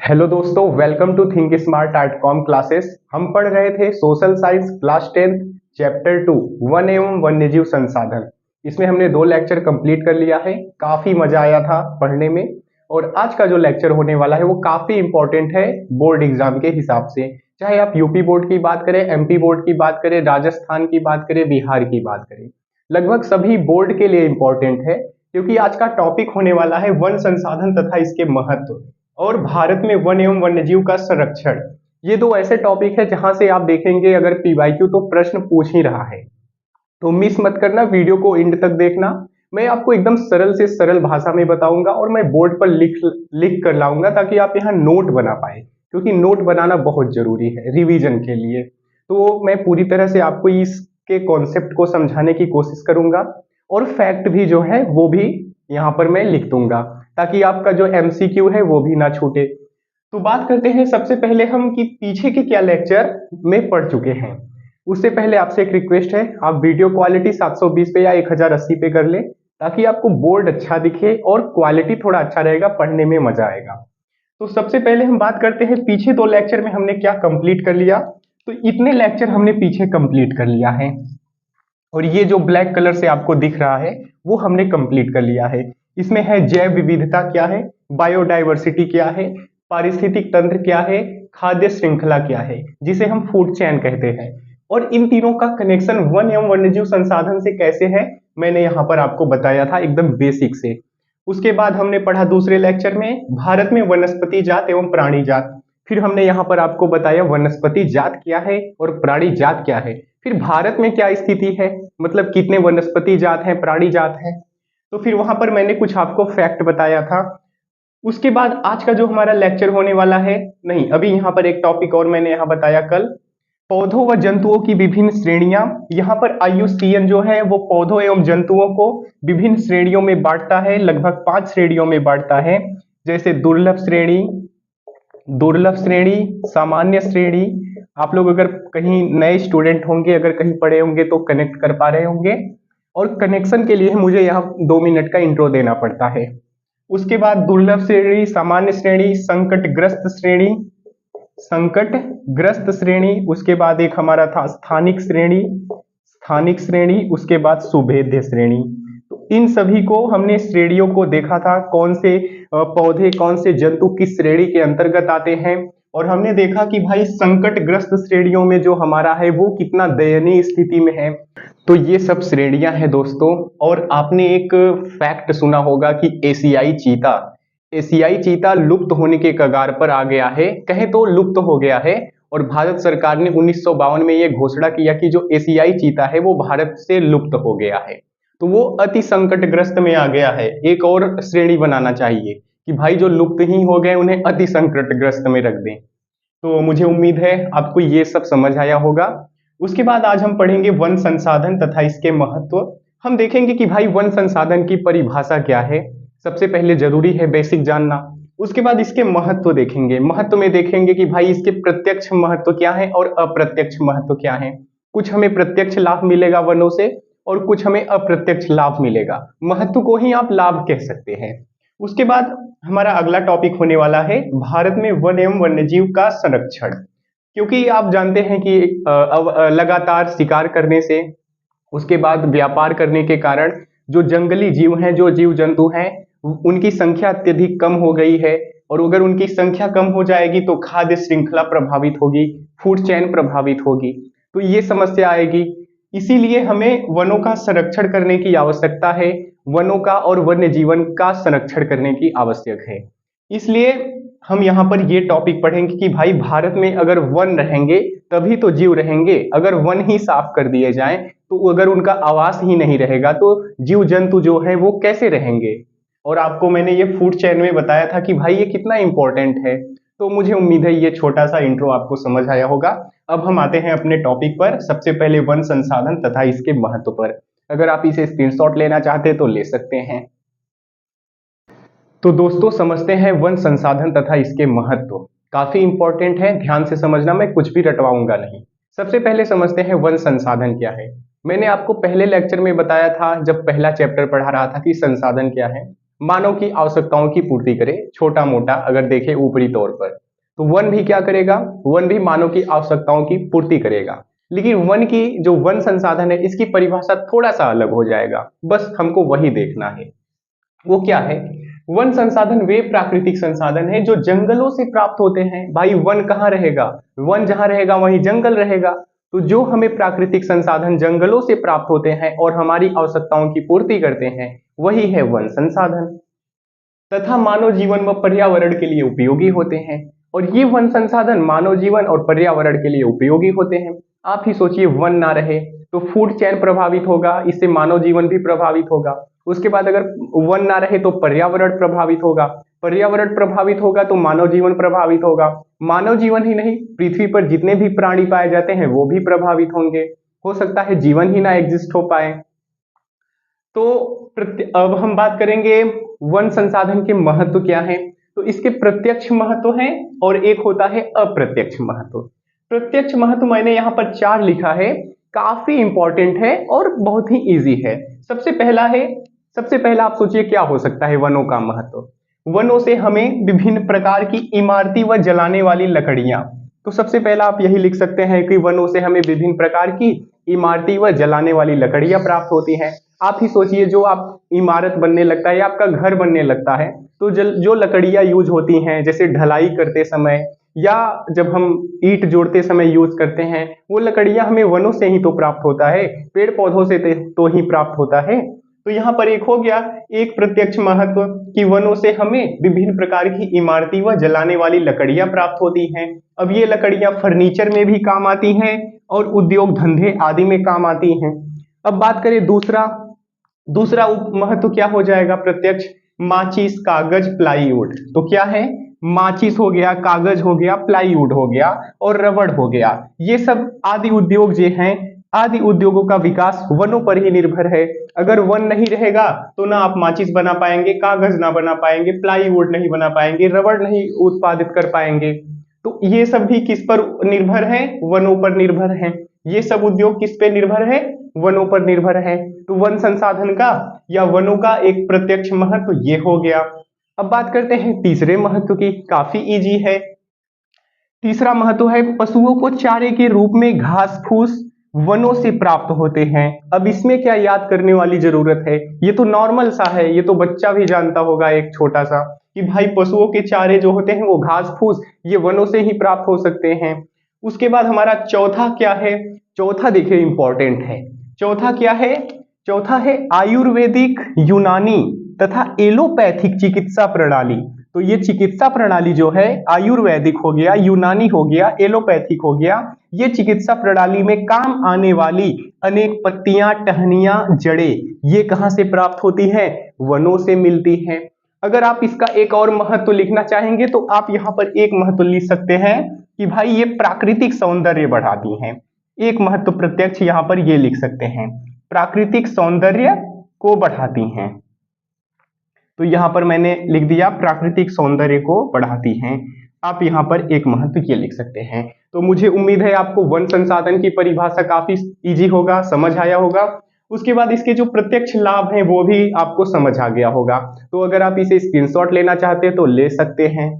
Hello दोस्तों, welcome to Think Smart Art Com classes. हम पढ़ रहे थे सोशल साइंस क्लास 10 चैप्टर 2 वन एवं वन्यजीव संसाधन। इसमें हमने 2 लेक्चर कंप्लीट कर लिया है। काफी मजा आया था पढ़ने में। और आज का जो लेक्चर होने वाला है वो काफी इंपॉर्टेंट है बोर्ड एग्जाम के हिसाब से। चाहे आप यूपी बोर्ड की बात करें, एमपी बोर्ड की बात करें, राजस्थान की बात करें, बिहार की बात करें, लगभग सभी बोर्ड के लिए इंपॉर्टेंट है। क्योंकि आज का टॉपिक होने वाला है वन संसाधन तथा इसके महत्व और भारत में वन एवं वन्यजीव का संरक्षण। ये 2 ऐसे टॉपिक है जहां से आप देखेंगे अगर पीवाईक्यू तो प्रश्न पूछ ही रहा है। तो मिस मत करना, वीडियो को एंड तक देखना। मैं आपको एकदम सरल से सरल भाषा में बताऊंगा और मैं बोर्ड पर लिख लिख कर लाऊंगा ताकि आप यहाँ नोट बना पाए, क्योंकि नोट बनाना बहुत जरूरी है रिवीजन के लिए। तो मैं पूरी तरह से आपको इसके कॉन्सेप्ट को समझाने की कोशिश करूंगा और फैक्ट भी जो है वो भी यहाँ पर मैं लिख दूंगा ताकि आपका जो एमसीक्यू है वो भी ना छूटे। तो बात करते हैं सबसे पहले हम कि पीछे के क्या लेक्चर में पढ़ चुके हैं। उससे पहले आपसे एक रिक्वेस्ट है, आप वीडियो क्वालिटी 720 पे या 1080 पे कर ले ताकि आपको बोर्ड अच्छा दिखे और क्वालिटी थोड़ा अच्छा रहेगा, पढ़ने में मजा आएगा। तो सबसे पहले हम बात करते हैं पीछे 2 लेक्चर में हमने क्या कंप्लीट कर लिया। तो इतने लेक्चर हमने पीछे कंप्लीट कर लिया है और ये जो ब्लैक कलर से आपको दिख रहा है वो हमने कंप्लीट कर लिया है। इसमें है जैव विविधता क्या है, बायोडाइवर्सिटी क्या है, पारिस्थितिक तंत्र क्या है, खाद्य श्रृंखला क्या है जिसे हम फूड चेन कहते हैं, और इन तीनों का कनेक्शन वन एवं वन्यजीव संसाधन से कैसे है मैंने यहाँ पर आपको बताया था एकदम बेसिक से। उसके बाद हमने पढ़ा दूसरे लेक्चर में भारत में वनस्पति जात एवं प्राणी जात। फिर हमने यहाँ पर आपको बताया वनस्पति जात क्या है और प्राणी जात क्या है। फिर भारत में क्या स्थिति है, मतलब कितने वनस्पति जात हैं, प्राणी जात हैं। तो फिर वहां पर मैंने कुछ आपको फैक्ट बताया था। उसके बाद आज का जो हमारा लेक्चर होने वाला है, नहीं अभी यहाँ पर एक टॉपिक और मैंने यहाँ बताया कल, पौधों व जंतुओं की विभिन्न श्रेणियां। यहाँ पर आईयूसीएन जो है वो पौधों एवं जंतुओं को विभिन्न श्रेणियों में बांटता है, लगभग 5 श्रेणियों में बांटता है। जैसे दुर्लभ श्रेणी, सामान्य श्रेणी। आप लोग अगर कहीं नए स्टूडेंट होंगे, अगर कहीं पढ़े होंगे तो कनेक्ट कर पा रहे होंगे, और कनेक्शन के लिए मुझे यहाँ 2 मिनट का इंट्रो देना पड़ता है। उसके बाद दुर्लभ श्रेणी, सामान्य श्रेणी, संकटग्रस्त श्रेणी। उसके बाद एक हमारा था स्थानिक श्रेणी। उसके बाद सुभेद्य श्रेणी। तो इन सभी को हमने श्रेणियों को देखा था, कौन से पौधे कौन से जंतु किस श्रेणी के अंतर्गत आते हैं। और हमने देखा कि भाई संकटग्रस्त श्रेणियों में जो हमारा है वो कितना दयनीय स्थिति में है। तो ये सब श्रेणियां हैं दोस्तों। और आपने एक फैक्ट सुना होगा कि एशियाई चीता लुप्त होने के कगार पर आ गया है, कहे तो लुप्त हो गया है। और भारत सरकार ने 1952 में यह घोषणा किया कि जो एशियाई चीता है वो भारत से लुप्त हो गया है। तो वो अति संकटग्रस्त में आ गया है। एक और श्रेणी बनाना चाहिए कि भाई जो लुप्त ही हो गए उन्हें अति संकटग्रस्त में रख दें। तो मुझे उम्मीद है आपको ये सब समझ आया होगा। उसके बाद आज हम पढ़ेंगे वन संसाधन तथा इसके महत्व। हम देखेंगे कि भाई वन संसाधन की परिभाषा क्या है, सबसे पहले जरूरी है बेसिक जानना। उसके बाद इसके महत्व देखेंगे, महत्व में देखेंगे कि भाई इसके प्रत्यक्ष महत्व क्या है और अप्रत्यक्ष महत्व क्या है। कुछ हमें प्रत्यक्ष लाभ मिलेगा वनों से और कुछ हमें अप्रत्यक्ष लाभ मिलेगा, महत्व को ही आप लाभ कह सकते हैं। उसके बाद हमारा अगला टॉपिक होने वाला है भारत में वन एवं वन्यजीव का संरक्षण। क्योंकि आप जानते हैं कि लगातार शिकार करने से, उसके बाद व्यापार करने के कारण जो जंगली जीव हैं, जो जीव जंतु हैं, उनकी संख्या अत्यधिक कम हो गई है। और अगर उनकी संख्या कम हो जाएगी तो खाद्य श्रृंखला प्रभावित होगी, फूड चेन प्रभावित होगी, तो ये समस्या आएगी। इसीलिए हमें वनों का संरक्षण करने की आवश्यकता है, वनों का और वन्य जीवन का संरक्षण करने की आवश्यक है। इसलिए हम यहाँ पर ये टॉपिक पढ़ेंगे कि भाई भारत में अगर वन रहेंगे तभी तो जीव रहेंगे। अगर वन ही साफ कर दिए जाएं तो अगर उनका आवास ही नहीं रहेगा तो जीव जंतु जो है वो कैसे रहेंगे। और आपको मैंने ये फूड चेन में बताया था कि भाई ये कितना इंपॉर्टेंट है। तो मुझे उम्मीद है ये छोटा सा इंट्रो आपको समझ आया होगा। अब हम आते हैं अपने टॉपिक पर, सबसे पहले वन संसाधन तथा इसके महत्व पर। अगर आप इसे स्क्रीनशॉट लेना चाहते हैं तो ले सकते हैं। तो दोस्तों समझते हैं वन संसाधन तथा इसके महत्व, काफी इंपॉर्टेंट है, ध्यान से समझना, मैं कुछ भी रटवाऊंगा नहीं। सबसे पहले समझते हैं वन संसाधन क्या है। मैंने आपको पहले लेक्चर में बताया था, जब पहला चैप्टर पढ़ा रहा था, कि संसाधन क्या है। मानव की आवश्यकताओं की पूर्ति करे, छोटा मोटा अगर देखें ऊपरी तौर पर। तो वन भी क्या करेगा, वन भी मानव की आवश्यकताओं की पूर्ति करेगा। लेकिन वन की जो वन संसाधन है इसकी परिभाषा थोड़ा सा अलग हो जाएगा, बस हमको वही देखना है। वो क्या है, वन संसाधन वे प्राकृतिक संसाधन है जो जंगलों से प्राप्त होते हैं। भाई वन कहाँ रहेगा, वन जहां रहेगा वहीं जंगल रहेगा। तो जो हमें प्राकृतिक संसाधन जंगलों से प्राप्त होते हैं और हमारी आवश्यकताओं की पूर्ति करते हैं, वही है वन संसाधन, तथा मानव जीवन व पर्यावरण के लिए उपयोगी होते हैं। और ये वन संसाधन मानव जीवन और पर्यावरण के लिए उपयोगी होते हैं। आप ही सोचिए, वन ना रहे तो फूड चेन प्रभावित होगा, इससे मानव जीवन भी प्रभावित होगा। उसके बाद अगर वन ना रहे तो पर्यावरण प्रभावित होगा, पर्यावरण प्रभावित होगा तो मानव जीवन प्रभावित होगा, मानव जीवन ही नहीं पृथ्वी पर जितने भी प्राणी पाए जाते हैं वो भी प्रभावित होंगे। हो सकता है जीवन ही ना एग्जिस्ट हो पाए। तो अब हम बात करेंगे वन संसाधन के महत्व क्या है। तो इसके प्रत्यक्ष महत्व है और एक होता है अप्रत्यक्ष महत्व। प्रत्यक्ष महत्व मैंने यहाँ पर 4 लिखा है, काफी इंपॉर्टेंट है और बहुत ही इजी है। सबसे पहला आप सोचिए क्या हो सकता है वनों का महत्व। वनों से हमें विभिन्न प्रकार की इमारती व जलाने वाली लकड़ियां, तो सबसे पहला आप यही लिख सकते हैं कि वनों से हमें विभिन्न प्रकार की इमारती व जलाने वाली लकड़ियां प्राप्त होती हैं। आप ही सोचिए, जो आप इमारत बनने लगता है या आपका घर बनने लगता है तो जो लकड़ियां यूज होती हैं, जैसे ढलाई करते समय या जब हम ईंट जोड़ते समय यूज करते हैं, वो लकड़ियां हमें वनों से ही तो प्राप्त होता है, पेड़ पौधों से तो ही प्राप्त होता है। तो यहाँ पर एक हो गया एक प्रत्यक्ष महत्व कि वनों से हमें विभिन्न प्रकार की इमारती व जलाने वाली लकड़ियां प्राप्त होती हैं। अब ये लकड़ियां फर्नीचर में भी काम आती हैं और उद्योग धंधे आदि में काम आती हैं। अब बात करें दूसरा महत्व क्या हो जाएगा प्रत्यक्ष, माचिस, कागज, प्लाईवुड। तो क्या है, माचिस हो गया, कागज हो गया, प्लाईवुड हो गया और रबड़ हो गया। ये सब आदि उद्योग जो हैं, आदि उद्योगों का विकास वनों पर ही निर्भर है। अगर वन नहीं रहेगा तो ना आप माचिस बना पाएंगे, कागज ना बना पाएंगे, प्लाईवुड नहीं बना पाएंगे, रबड़ नहीं उत्पादित कर पाएंगे। तो ये सब भी किस पर निर्भर है, वनों पर निर्भर है। ये सब उद्योग किस पे निर्भर है, वनों पर निर्भर है। तो वन संसाधन का या वनों का एक प्रत्यक्ष महत्व ये हो गया। अब बात करते हैं तीसरे महत्व की, काफी इजी है। तीसरा महत्व है पशुओं को चारे के रूप में घास फूस वनों से प्राप्त होते हैं। अब इसमें क्या याद करने वाली जरूरत है, ये तो नॉर्मल सा है, ये तो बच्चा भी जानता होगा एक छोटा सा, कि भाई पशुओं के चारे जो होते हैं वो घास फूस ये वनों से ही प्राप्त हो सकते हैं। उसके बाद हमारा चौथा क्या है, चौथा देखिए इंपॉर्टेंट है। चौथा क्या है, चौथा है आयुर्वेदिक, यूनानी तथा एलोपैथिक चिकित्सा प्रणाली। तो ये चिकित्सा प्रणाली जो है आयुर्वेदिक हो गया, यूनानी हो गया, एलोपैथिक हो गया, ये चिकित्सा प्रणाली में काम आने वाली अनेक पत्तियां, टहनियां, जड़ें ये कहां से प्राप्त होती हैं, वनों से मिलती हैं। अगर आप इसका एक और महत्व लिखना चाहेंगे तो आप यहाँ पर एक महत्व लिख सकते हैं कि भाई ये प्राकृतिक सौंदर्य बढ़ाती हैं। एक महत्व प्रत्यक्ष यहाँ पर ये लिख सकते हैं, प्राकृतिक सौंदर्य को बढ़ाती हैं। तो यहाँ पर मैंने लिख दिया प्राकृतिक सौंदर्य को बढ़ाती हैं। आप यहाँ पर एक महत्व ये लिख सकते हैं। तो मुझे उम्मीद है आपको वन संसाधन की परिभाषा काफी इजी होगा, समझ आया होगा। उसके बाद इसके जो प्रत्यक्ष लाभ हैं वो भी आपको समझ आ गया होगा। तो अगर आप इसे स्क्रीनशॉट लेना चाहते हैं तो ले सकते हैं।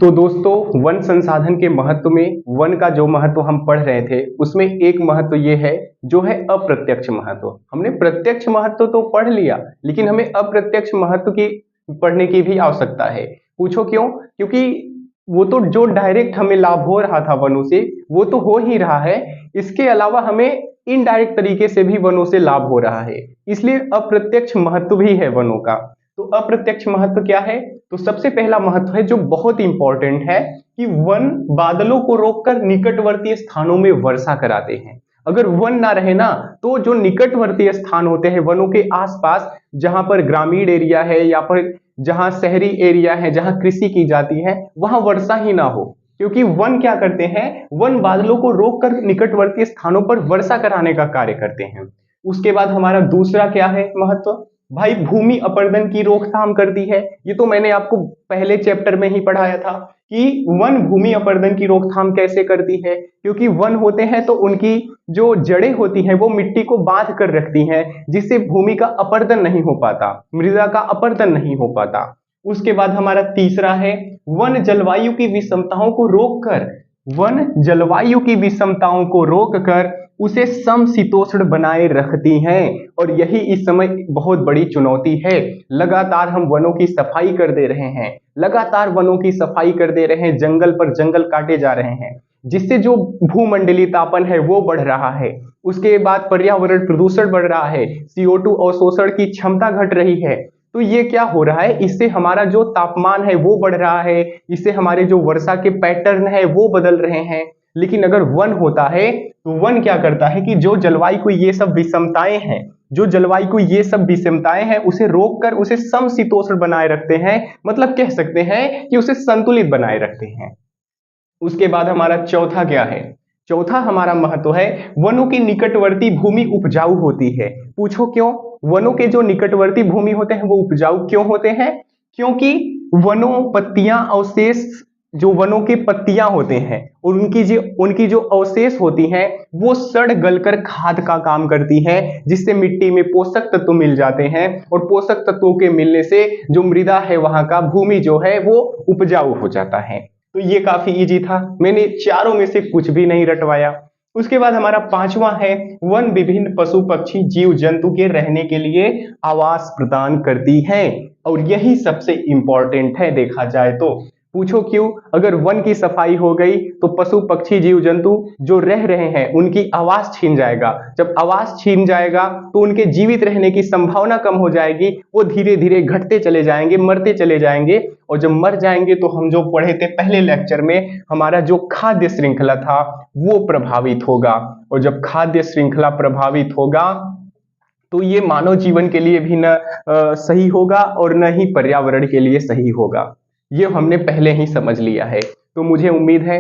तो दोस्तों, वन संसाधन के महत्व में वन का जो महत्व हम पढ़ रहे थे उसमें एक महत्व ये है जो है अप्रत्यक्ष महत्व। हमने प्रत्यक्ष महत्व तो पढ़ लिया लेकिन हमें अप्रत्यक्ष महत्व की पढ़ने की भी आवश्यकता है। पूछो क्यों, क्योंकि वो तो जो डायरेक्ट हमें लाभ हो रहा था वनों से वो तो हो ही रहा है, इसके अलावा हमें इनडायरेक्ट तरीके से भी वनों से लाभ हो रहा है, इसलिए अप्रत्यक्ष महत्व भी है वनों का। तो अप्रत्यक्ष महत्व क्या है, तो सबसे पहला महत्व है जो बहुत इंपॉर्टेंट है कि वन बादलों को रोककर निकटवर्ती स्थानों में वर्षा कराते हैं। अगर वन ना रहे ना तो जो निकटवर्ती स्थान होते हैं वनों के आसपास, जहां पर ग्रामीण एरिया है या फिर जहां शहरी एरिया है जहां कृषि की जाती है, वहां वर्षा ही ना हो, क्योंकि वन क्या करते हैं, वन बादलों को रोककर निकटवर्ती स्थानों पर वर्षा कराने का कार्य करते हैं। उसके बाद हमारा दूसरा क्या है महत्व, भाई भूमि अपरदन की रोकथाम करती है। ये तो मैंने आपको पहले चैप्टर में ही पढ़ाया था कि वन भूमि अपरदन की रोकथाम कैसे करती है, क्योंकि वन होते हैं तो उनकी जो जड़ें होती हैं वो मिट्टी को बांध कर रखती हैं, जिससे भूमि का अपरदन नहीं हो पाता, मृदा का अपरदन नहीं हो पाता। उसके बाद हमारा तीसरा है वन जलवायु की विषमताओं को रोककर, वन जलवायु की विषमताओं को रोककर उसे समशीतोष्ण बनाए रखती हैं। और यही इस समय बहुत बड़ी चुनौती है। लगातार हम वनों की सफाई कर दे रहे हैं, लगातार वनों की सफाई कर दे रहे हैं, जंगल पर जंगल काटे जा रहे हैं, जिससे जो भूमंडलीय तापन है वो बढ़ रहा है। उसके बाद पर्यावरण प्रदूषण बढ़ रहा है, CO2 अवशोषण की क्षमता घट रही है। तो ये क्या हो रहा है, इससे हमारा जो तापमान है वो बढ़ रहा है, इससे हमारे जो वर्षा के पैटर्न है वो बदल रहे हैं। लेकिन अगर वन होता है तो वन क्या करता है कि जो जलवायु को ये सब विषमताएं हैं, जो जलवायु को ये सब विषमताएं हैं उसे रोककर उसे समशीतोष्ण बनाए रखते हैं, मतलब कह सकते हैं कि उसे संतुलित बनाए रखते हैं। उसके बाद हमारा चौथा क्या है, चौथा हमारा महत्व है वनों की निकटवर्ती भूमि उपजाऊ होती है। पूछो क्यों? वनों के जो निकटवर्ती भूमि होते हैं वो उपजाऊ क्यों होते हैं? क्योंकि वनों पत्तियां अवशेष, जो वनों के पत्तियां होते हैं और उनकी जो अवशेष होती हैं वो सड़ गलकर खाद का काम करती हैं, जिससे मिट्टी में पोषक तत्व मिल जाते हैं, और पोषक तत्वों के मिलने से जो मृदा है वहां का भूमि जो है वो उपजाऊ हो जाता है। तो ये काफी इजी था, मैंने चारों में से कुछ भी नहीं रटवाया। उसके बाद हमारा पांचवा है वन विभिन्न पशु पक्षी जीव जंतु के रहने के लिए आवास प्रदान करती है। और यही सबसे इंपॉर्टेंट है देखा जाए तो। पूछो क्यों? अगर वन की सफाई हो गई तो पशु पक्षी जीव जंतु जो रह रहे हैं उनकी आवास छीन जाएगा। जब आवास छीन जाएगा तो उनके जीवित रहने की संभावना कम हो जाएगी, वो धीरे धीरे घटते चले जाएंगे, मरते चले जाएंगे। और जब मर जाएंगे तो हम जो पढ़े थे पहले लेक्चर में, हमारा जो खाद्य श्रृंखला था वो प्रभावित होगा। और जब खाद्य श्रृंखला प्रभावित होगा तो ये मानव जीवन के लिए भी न सही होगा और न ही पर्यावरण के लिए सही होगा। ये हमने पहले ही समझ लिया है। तो मुझे उम्मीद है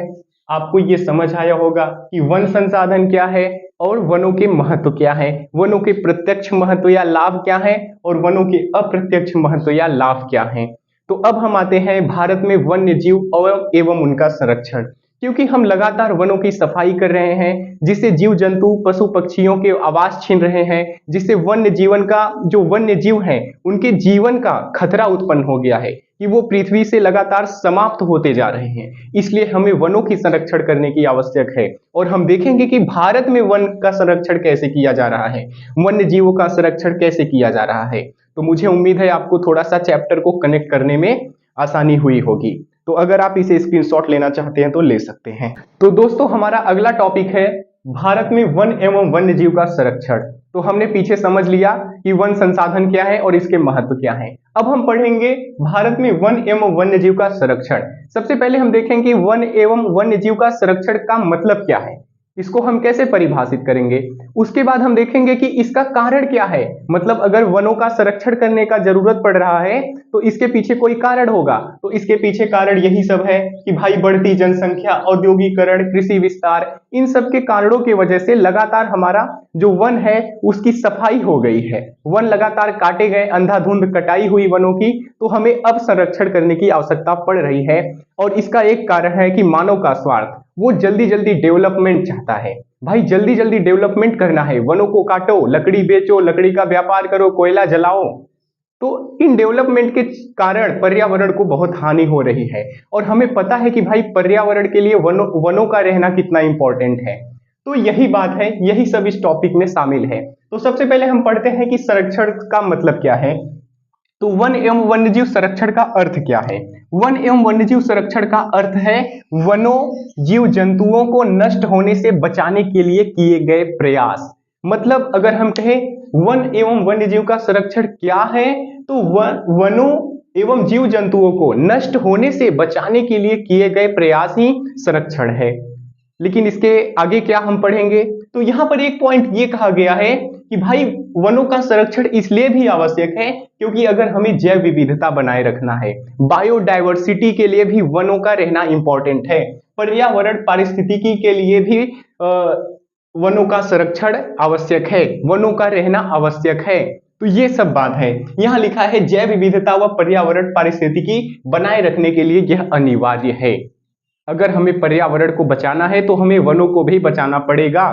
आपको ये समझ आया होगा कि वन संसाधन क्या है और वनों के महत्व क्या है, वनों के प्रत्यक्ष महत्व या लाभ क्या है और वनों के अप्रत्यक्ष महत्व या लाभ क्या है। तो अब हम आते हैं भारत में वन्य जीव और एवं उनका संरक्षण। क्योंकि हम लगातार वनों की सफाई कर रहे हैं, जिससे जीव जंतु पशु पक्षियों के आवास छीन रहे हैं, जिससे वन्य जीवन का जो वन्य जीव हैं उनके जीवन का खतरा उत्पन्न हो गया है कि वो पृथ्वी से लगातार समाप्त होते जा रहे हैं। इसलिए हमें वनों की संरक्षण करने की आवश्यक है। और हम देखेंगे कि भारत में वन का संरक्षण कैसे किया जा रहा है, वन्य जीवों का संरक्षण कैसे किया जा रहा है। तो मुझे उम्मीद है आपको थोड़ा सा चैप्टर को कनेक्ट करने में आसानी हुई होगी। तो अगर आप इसे स्क्रीनशॉट लेना चाहते हैं तो ले सकते हैं। तो दोस्तों हमारा अगला टॉपिक है भारत में वन एवं वन्य जीव का संरक्षण। तो हमने पीछे समझ लिया कि वन संसाधन क्या है और इसके महत्व क्या है। अब हम पढ़ेंगे भारत में वन एवं वन्य जीव का संरक्षण। सबसे पहले हम देखेंगे कि वन एवं वन्य जीव का संरक्षण का मतलब क्या है, इसको हम कैसे परिभाषित करेंगे। उसके बाद हम देखेंगे कि इसका कारण क्या है, मतलब अगर वनों का संरक्षण करने का जरूरत पड़ रहा है तो इसके पीछे कोई कारण होगा। तो इसके पीछे कारण यही सब है कि भाई बढ़ती जनसंख्या, औद्योगिकरण, कृषि विस्तार, इन सब के कारणों की वजह से लगातार हमारा जो वन है उसकी सफाई हो गई है। वन लगातार काटे गए, अंधाधुंध कटाई हुई वनों की, तो हमें अब संरक्षण करने की आवश्यकता पड़ रही है। और इसका एक कारण है कि मानव का स्वार्थ, वो जल्दी जल्दी डेवलपमेंट चाहता है। भाई जल्दी जल्दी डेवलपमेंट करना है, वनों को काटो, लकड़ी बेचो, लकड़ी का व्यापार करो, कोयला जलाओ। तो इन डेवलपमेंट के कारण पर्यावरण को बहुत हानि हो रही है। और हमें पता है कि भाई पर्यावरण के लिए वनों का रहना कितना इंपॉर्टेंट है। तो यही बात है, यही सब इस टॉपिक में शामिल है। तो सबसे पहले हम पढ़ते हैं कि संरक्षण का मतलब क्या है। तो वन एवं वन्यजीव संरक्षण का अर्थ क्या है? वन एवं वन्यजीव संरक्षण का अर्थ है वनों जीव जंतुओं को नष्ट होने से बचाने के लिए किए गए प्रयास। मतलब अगर हम कहें वन एवं वन्यजीव का संरक्षण क्या है, तो वनों एवं जीव जंतुओं को नष्ट होने से बचाने के लिए किए गए प्रयास ही संरक्षण है। लेकिन इसके आगे क्या हम पढ़ेंगे, तो यहाँ पर एक पॉइंट ये कहा गया है कि भाई वनों का संरक्षण इसलिए भी आवश्यक है क्योंकि अगर हमें जैव विविधता बनाए रखना है, बायोडायवर्सिटी के लिए भी वनों का रहना इंपॉर्टेंट है। पर्यावरण पारिस्थितिकी के लिए भी वनों का संरक्षण आवश्यक है, वनों का रहना आवश्यक है। तो ये सब बात है। यहाँ लिखा है जैव विविधता व पर्यावरण पारिस्थितिकी बनाए रखने के लिए यह अनिवार्य है। अगर हमें पर्यावरण को बचाना है तो हमें वनों को भी बचाना पड़ेगा।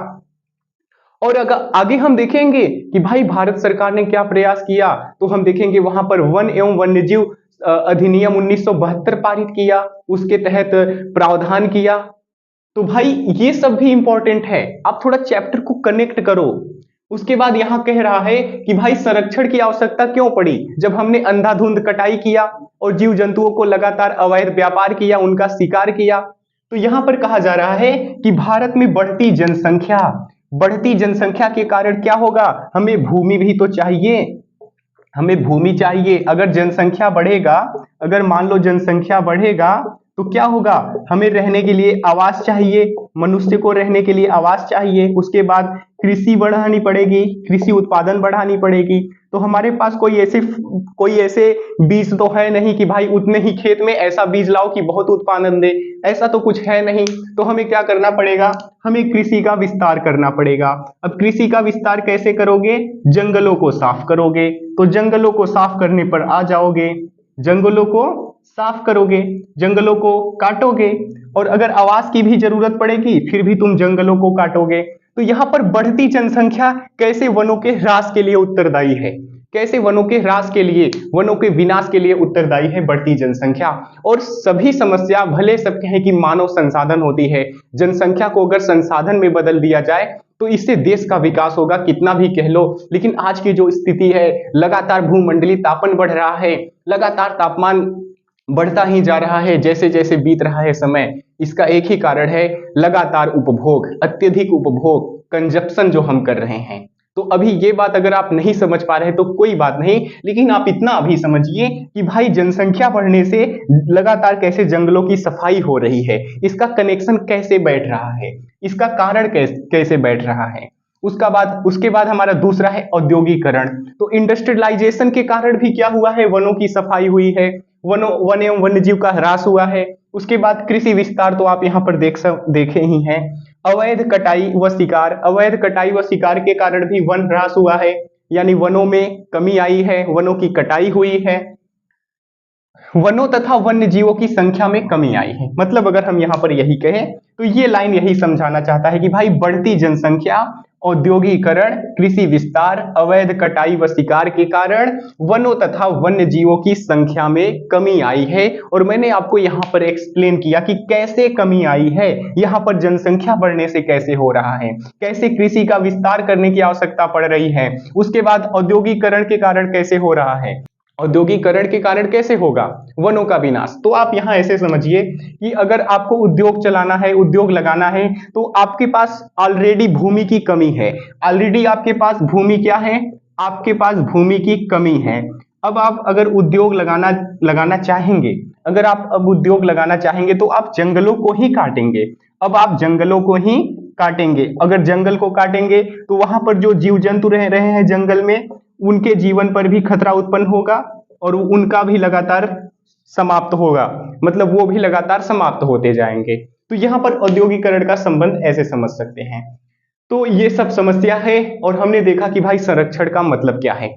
और अगर आगे हम देखेंगे कि भाई भारत सरकार ने क्या प्रयास किया, तो हम देखेंगे वहां पर वन एवं वन्यजीव अधिनियम 1972 पारित किया, उसके तहत प्रावधान किया। तो भाई ये सब भी इंपॉर्टेंट है, आप थोड़ा चैप्टर को कनेक्ट करो। उसके बाद यहां कह रहा है कि भाई संरक्षण की आवश्यकता क्यों पड़ी, जब हमने अंधाधुंध कटाई किया और जीव जंतुओं को लगातार अवैध व्यापार किया, उनका शिकार किया। तो यहां पर कहा जा रहा है कि भारत में बढ़ती जनसंख्या के कारण क्या होगा, हमें भूमि भी तो चाहिए, हमें भूमि चाहिए। अगर जनसंख्या बढ़ेगा, अगर मान लो जनसंख्या बढ़ेगा तो क्या होगा, हमें रहने के लिए आवास चाहिए, मनुष्य को रहने के लिए आवास चाहिए। उसके बाद कृषि बढ़ानी पड़ेगी, कृषि उत्पादन बढ़ानी पड़ेगी। तो हमारे पास कोई ऐसे बीज तो है नहीं कि भाई उतने ही खेत में ऐसा बीज लाओ कि बहुत उत्पादन दे, ऐसा तो कुछ है नहीं। तो हमें क्या करना पड़ेगा, हमें कृषि का विस्तार करना पड़ेगा। अब कृषि का विस्तार कैसे करोगे, जंगलों को साफ करोगे। तो जंगलों को साफ करने पर आ जाओगे, जंगलों को साफ करोगे, जंगलों को काटोगे, और अगर आवास की भी जरूरत पड़ेगी फिर भी तुम जंगलों को काटोगे। तो यहाँ पर बढ़ती जनसंख्या कैसे वनों के ह्रास के लिए उत्तरदायी है, कैसे वनों के ह्रास के लिए, वनों के विनाश के लिए उत्तरदायी है बढ़ती जनसंख्या। और सभी समस्या भले सब कहें कि मानव संसाधन होती है, जनसंख्या को अगर संसाधन में बदल दिया जाए तो इससे देश का विकास होगा, कितना भी कह लो। लेकिन आज की जो स्थिति है, लगातार भूमंडलीय तापन बढ़ रहा है, लगातार तापमान बढ़ता ही जा रहा है जैसे जैसे बीत रहा है समय। इसका एक ही कारण है, लगातार उपभोग, अत्यधिक उपभोग, कंजप्शन जो हम कर रहे हैं। तो अभी ये बात अगर आप नहीं समझ पा रहे तो कोई बात नहीं, लेकिन आप इतना अभी समझिए कि भाई जनसंख्या बढ़ने से लगातार कैसे जंगलों की सफाई हो रही है, इसका कनेक्शन कैसे बैठ रहा है, इसका कारण कैसे बैठ रहा है। उसके बाद हमारा दूसरा है औद्योगिकरण। तो इंडस्ट्रियलाइजेशन के कारण भी क्या हुआ है, वनों की सफाई हुई है, वन एवं वन्यजीव का ह्रास हुआ है। उसके बाद कृषि विस्तार तो आप यहाँ पर देखे ही हैं। अवैध कटाई व शिकार के कारण भी वन ह्रास हुआ है, यानी वनों में कमी आई है, वनों की कटाई हुई है, वनों तथा वन्य जीवों की संख्या में कमी आई है। मतलब अगर हम यहाँ पर यही कहें तो ये लाइन यही समझाना चाहता है कि भाई बढ़ती जनसंख्या, औद्योगिकरण, कृषि विस्तार, अवैध कटाई व शिकार के कारण वनों तथा वन्य जीवों की संख्या में कमी आई है। और मैंने आपको यहाँ पर एक्सप्लेन किया कि कैसे कमी आई है, यहाँ पर जनसंख्या बढ़ने से कैसे हो रहा है, कैसे कृषि का विस्तार करने की आवश्यकता पड़ रही है। उसके बाद औद्योगिकरण के कारण कैसे हो रहा है, औद्योगिकरण के कारण कैसे होगा, वनों का विनाश। तो आप यहाँ ऐसे समझिए कि अगर आपको उद्योग चलाना है, उद्योग लगाना है, तो आपके पास ऑलरेडी भूमि की कमी है, ऑलरेडी आपके पास भूमि क्या है, आपके पास भूमि की कमी है। अब आप अगर उद्योग लगाना चाहेंगे, अगर आप अब उद्योग लगाना चाहेंगे तो आप जंगलों को ही काटेंगे। अब आप जंगलों को ही काटेंगे, अगर जंगल को काटेंगे तो वहां पर जो जीव जंतु रह रहे हैं जंगल में, उनके जीवन पर भी खतरा उत्पन्न होगा और उनका भी लगातार समाप्त होगा, मतलब वो भी लगातार समाप्त होते जाएंगे। तो यहाँ पर औद्योगिकरण का संबंध ऐसे समझ सकते हैं। तो ये सब समस्या है और हमने देखा कि भाई संरक्षण का मतलब क्या है।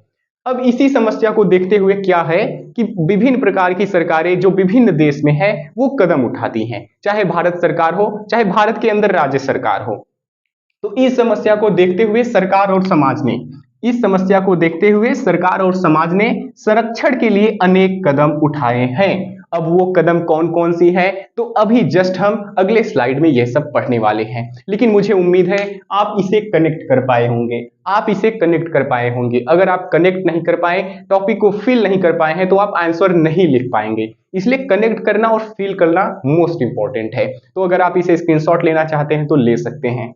अब इसी समस्या को देखते हुए क्या है कि विभिन्न प्रकार की सरकारें जो विभिन्न देश में है वो कदम उठाती हैं, चाहे भारत सरकार हो, चाहे भारत के अंदर राज्य सरकार हो। तो इस समस्या को देखते हुए सरकार और समाज ने संरक्षण के लिए अनेक कदम उठाए हैं। अब वो कदम कौन कौन सी है, तो अभी जस्ट हम अगले स्लाइड में यह सब पढ़ने वाले हैं। लेकिन मुझे उम्मीद है आप इसे कनेक्ट कर पाए होंगे। अगर आप कनेक्ट नहीं कर पाए, टॉपिक को फील नहीं कर पाए हैं, तो आप आंसर नहीं लिख पाएंगे। इसलिए कनेक्ट करना और फील करना मोस्ट इंपॉर्टेंट है। तो अगर आप इसे स्क्रीनशॉट लेना चाहते हैं तो ले सकते हैं।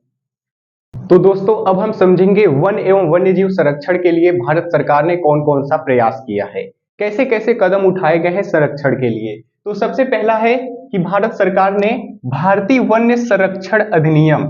तो दोस्तों अब हम समझेंगे वन एवं वन्यजीव संरक्षण के लिए भारत सरकार ने कौन कौन सा प्रयास किया है, कैसे कैसे कदम उठाए गए हैं संरक्षण के लिए। तो सबसे पहला है कि भारत सरकार ने भारतीय वन्य संरक्षण अधिनियम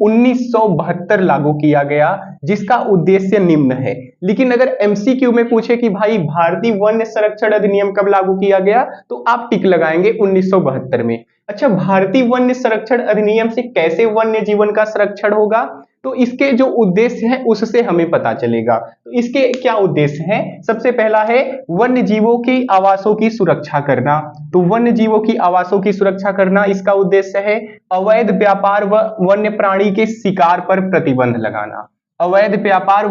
1972 लागू किया गया, जिसका उद्देश्य निम्न है। लेकिन अगर एमसीक्यू में पूछे कि भाई भारतीय वन्य संरक्षण अधिनियम कब लागू किया गया, तो आप टिक लगाएंगे 1972 में। अच्छा, भारतीय वन्य संरक्षण अधिनियम से कैसे वन्य जीवन का संरक्षण होगा, तो इसके जो उद्देश्य है उससे हमें पता चलेगा। तो इसके क्या उद्देश्य हैं? सबसे पहला है वन्य जीवों की आवासों की सुरक्षा करना। तो वन्य जीवों की आवासों की सुरक्षा करना इसका उद्देश्य है। अवैध व्यापार व वन्य प्राणी के शिकार पर प्रतिबंध लगाना। अवैध व्यापार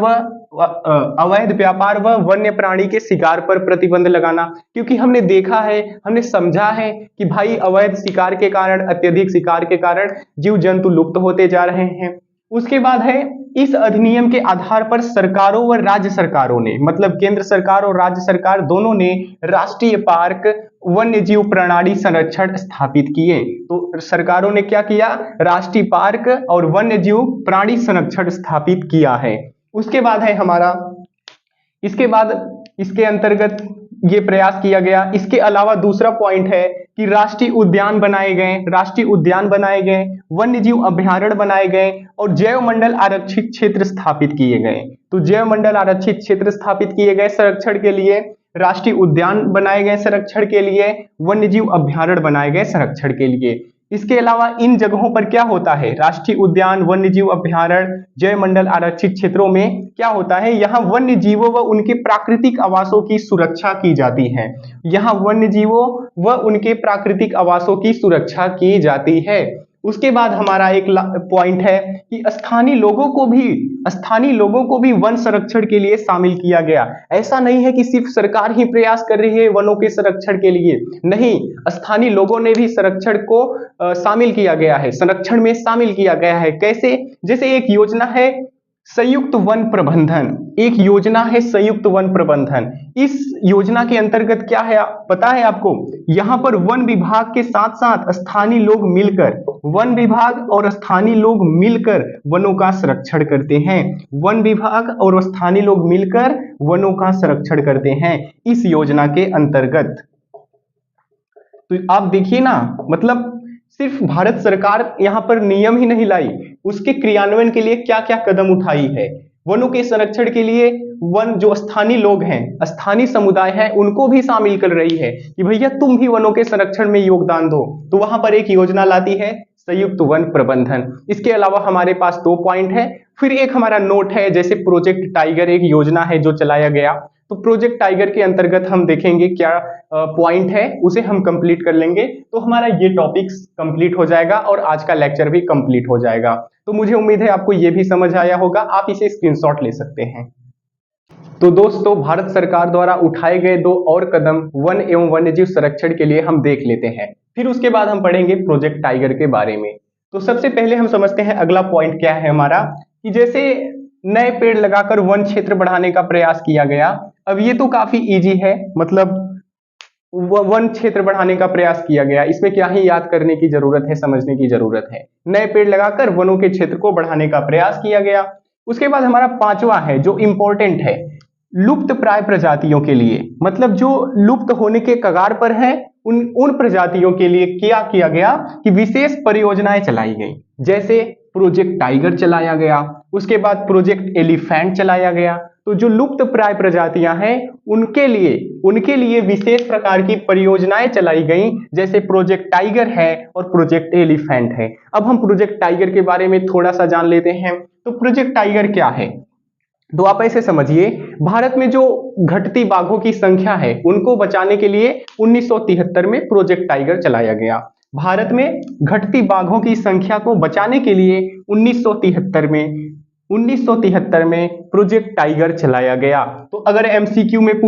व वन्य प्राणी के शिकार पर प्रतिबंध लगाना, क्योंकि हमने देखा है, हमने समझा है कि भाई अवैध शिकार के कारण, अत्यधिक शिकार के कारण जीव जंतु लुप्त होते जा रहे हैं। उसके बाद है इस अधिनियम के आधार पर सरकारों व राज्य सरकारों ने, मतलब केंद्र सरकार और राज्य सरकार दोनों ने राष्ट्रीय पार्क वन्य जीव प्रणाली संरक्षण स्थापित किए। तो सरकारों ने क्या किया? राष्ट्रीय पार्क और वन्य जीव प्राणी संरक्षण स्थापित किया है। उसके बाद है हमारा, इसके बाद इसके अंतर्गत ये प्रयास किया गया। इसके अलावा दूसरा पॉइंट है कि राष्ट्रीय उद्यान बनाए गए, वन्य जीव अभ्यारण्य बनाए गए और जैव मंडल आरक्षित क्षेत्र स्थापित किए गए। तो जैव मंडल आरक्षित क्षेत्र स्थापित किए गए संरक्षण के लिए, राष्ट्रीय उद्यान बनाए गए संरक्षण के लिए, वन्य जीव अभ्यारण्य बनाए गए संरक्षण के लिए। इसके अलावा इन जगहों पर क्या होता है? राष्ट्रीय उद्यान, वन्य जीव अभ्यारण्य, जैव मंडल आरक्षित क्षेत्रों में क्या होता है? यहाँ वन्य जीवों व उनके प्राकृतिक आवासों की सुरक्षा की जाती है। यहाँ वन्य जीवों व उनके प्राकृतिक आवासों की सुरक्षा की जाती है। उसके बाद हमारा एक पॉइंट है कि स्थानीय लोगों को भी वन संरक्षण के लिए शामिल किया गया। ऐसा नहीं है कि सिर्फ सरकार ही प्रयास कर रही है वनों के संरक्षण के लिए, नहीं, स्थानीय लोगों ने भी संरक्षण को शामिल किया गया है, संरक्षण में शामिल किया गया है। कैसे? जैसे एक योजना है संयुक्त वन प्रबंधन, इस योजना के अंतर्गत क्या है पता है आपको? यहाँ पर वन विभाग के साथ साथ स्थानीय लोग मिलकर, वन विभाग और स्थानीय लोग मिलकर वनों का संरक्षण करते हैं। वन विभाग और स्थानीय लोग मिलकर वनों का संरक्षण करते हैं इस योजना के अंतर्गत। तो आप देखिए ना, मतलब सिर्फ भारत सरकार यहाँ पर नियम ही नहीं लाई, उसके क्रियान्वयन के लिए क्या क्या कदम उठाई है। वनों के संरक्षण के लिए वन जो स्थानीय लोग हैं, स्थानीय समुदाय है, उनको भी शामिल कर रही है कि भैया तुम भी वनों के संरक्षण में योगदान दो। तो वहां पर एक योजना लाती है संयुक्त वन प्रबंधन। इसके अलावा हमारे पास 2 पॉइंट है। फिर एक हमारा नोट है, जैसे प्रोजेक्ट टाइगर एक योजना है जो चलाया गया। तो प्रोजेक्ट टाइगर के अंतर्गत हम देखेंगे क्या पॉइंट है, उसे हम कंप्लीट कर लेंगे तो हमारा ये टॉपिक्स कंप्लीट हो जाएगा और आज का लेक्चर भी कंप्लीट हो जाएगा। तो मुझे उम्मीद है आपको ये भी समझ आया होगा, आप इसे स्क्रीनशॉट ले सकते हैं। तो दोस्तों, भारत सरकार द्वारा उठाए गए 2 और कदम वन एवं वन्यजीव संरक्षण के लिए हम देख लेते हैं, फिर उसके बाद हम पढ़ेंगे प्रोजेक्ट टाइगर के बारे में। तो सबसे पहले हम समझते हैं अगला पॉइंट क्या है हमारा, कि जैसे नए पेड़ लगाकर वन क्षेत्र बढ़ाने का प्रयास किया गया। अब ये तो काफी इजी है, मतलब वन क्षेत्र बढ़ाने का प्रयास किया गया, इसमें क्या ही याद करने की जरूरत है, समझने की जरूरत है। नए पेड़ लगाकर वनों के क्षेत्र को बढ़ाने का प्रयास किया गया। उसके बाद हमारा 5वां है जो इंपॉर्टेंट है, लुप्त प्राय प्रजातियों के लिए, मतलब जो लुप्त होने के कगार पर है उन प्रजातियों के लिए क्या किया गया कि विशेष परियोजनाएं चलाई गई। जैसे प्रोजेक्ट टाइगर चलाया गया, उसके बाद प्रोजेक्ट एलिफेंट चलाया गया। तो जो लुप्त प्राय प्रजातियां हैं उनके लिए विशेष प्रकार की परियोजनाएं चलाई गई, जैसे प्रोजेक्ट टाइगर है और प्रोजेक्ट एलिफेंट है। अब हम प्रोजेक्ट टाइगर के बारे में थोड़ा सा जान लेते हैं। तो प्रोजेक्ट टाइगर क्या है? तो आप ऐसे समझिए, भारत में जो घटती बाघों की संख्या है उनको बचाने के लिए 1973 में प्रोजेक्ट टाइगर चलाया गया। भारत में घटती बाघों की संख्या को बचाने के लिए 1973 में प्रोजेक्ट टाइगर चलाया गया। तो अगर एमसीक्यू में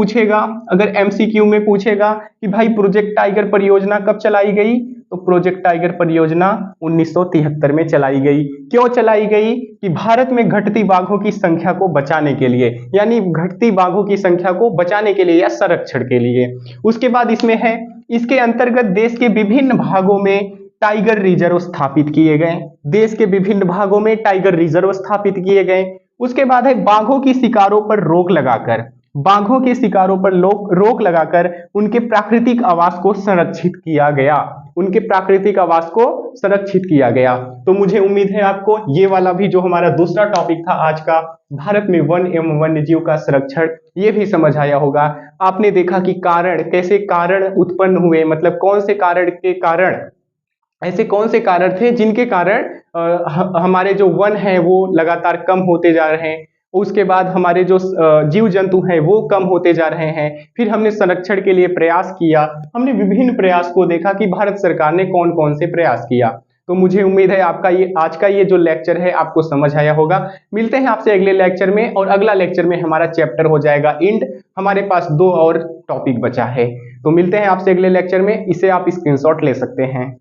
पूछेगा कि भाई प्रोजेक्ट टाइगर परियोजना कब चलाई गई, तो प्रोजेक्ट टाइगर परियोजना 1973 में चलाई गई। क्यों चलाई गई? कि भारत में घटती बाघों की संख्या को बचाने के लिए, यानी घटती बाघों की संख्या को बचाने के लिए या संरक्षण के लिए। उसके बाद इसमें है, इसके अंतर्गत देश के विभिन्न भागों में टाइगर रिजर्व स्थापित किए गए। उसके बाद है बाघों की शिकारों पर रोक लगाकर उनके प्राकृतिक आवास को संरक्षित किया गया। तो मुझे उम्मीद है आपको ये वाला भी जो हमारा दूसरा टॉपिक था आज का, भारत में वन एवं वन्यजीव का संरक्षण, ये भी समझ आया होगा। आपने देखा कि कैसे कारण उत्पन्न हुए, मतलब कौन से कारण के कारण ऐसे कौन से कारण थे जिनके कारण हमारे जो वन है वो लगातार कम होते जा रहे हैं। उसके बाद हमारे जो जीव जंतु हैं वो कम होते जा रहे हैं। फिर हमने संरक्षण के लिए प्रयास किया। हमने विभिन्न प्रयास को देखा कि भारत सरकार ने कौन कौन से प्रयास किया। तो मुझे उम्मीद है आपका ये आज का ये जो लेक्चर है आपको समझ आया होगा। मिलते हैं आपसे अगले लेक्चर में, और अगला लेक्चर में हमारा चैप्टर हो जाएगा इंड। हमारे पास 2 और टॉपिक बचा है। तो मिलते हैं आपसे अगले लेक्चर में, इसे आप स्क्रीनशॉट ले सकते हैं।